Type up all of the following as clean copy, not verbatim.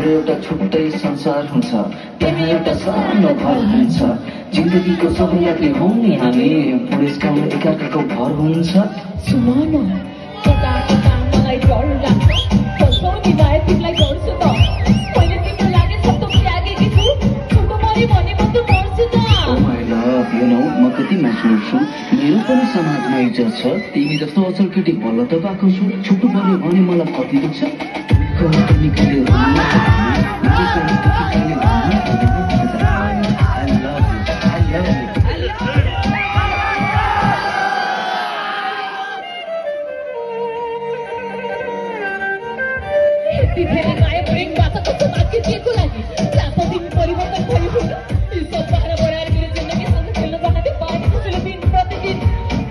हाम्रो एउटा छुट्टै संसार हुन्छ त्यहाँ एउटा सानो घर हुन्छ जिन्दगीको सबै यात्री हौ नि हामी पुरस्कार एकार्काको भर हुन्छ सुमन कता कता मलाई डर लाग्छ फसाउने भए तिमीलाई गर्छु त मैले तिम्रो लागि सबै त्यागेकी छु छोटो मरे भने म त मर्छु त ओ माई लभ यु नो म कति मान्छे छु मेरो पनि समाजमा इज्जत छ तिमी जस्तो असल केटी बल्ल त पाएको छु छोटो पऱ्यो भने मलाई कति दुख्छ धेरै माया प्रेमबाट कस्तो बाँकी दिएको लागि लाखौँ दिन परिवर्तन भयो हुन यी सब बाह्र बढाएर मेरो जिन्दगीसँग खेल्न चाहन्थे पानी खुसीले दिन प्रतिदिन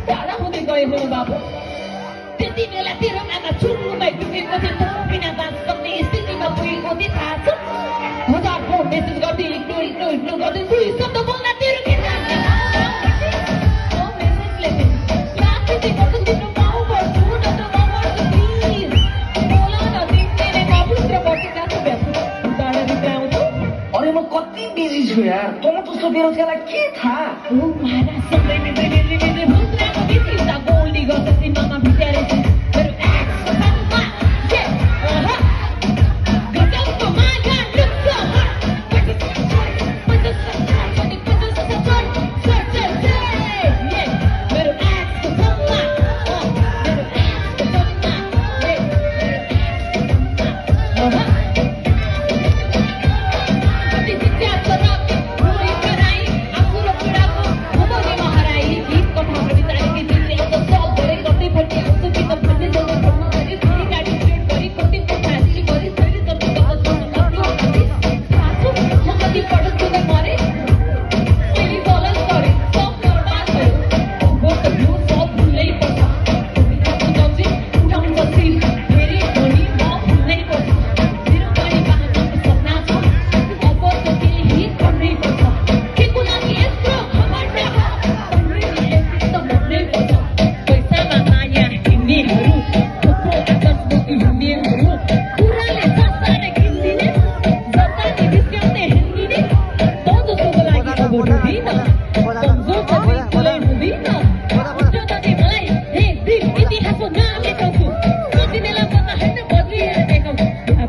टाढा हुँदै गए हो बाबु त्यति बेला तेरो आमा चुरुमै डुबेको थियो त बिना बाँच सक्ने स्थितिमा पुगेको थियो थाहा छ हजारौँ मेसेज गर्दै इग्नोर गर्दै दुई शब्द बोल्दा तेरो के कति बिजी छु यार तँ जस्तो बेरोजगारलाई के थाहा ओ मारा सबै मिल्दै भुत्राको बिचिसा गोल्डी गर्छ सीमामा भित्याएर मेरो एक्सको साथमा के गजबको माया लुक्छ मेरो एक्सको साथमा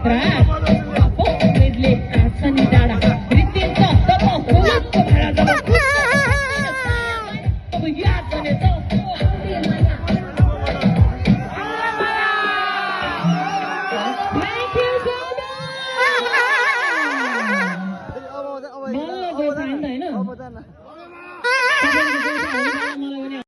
atrás.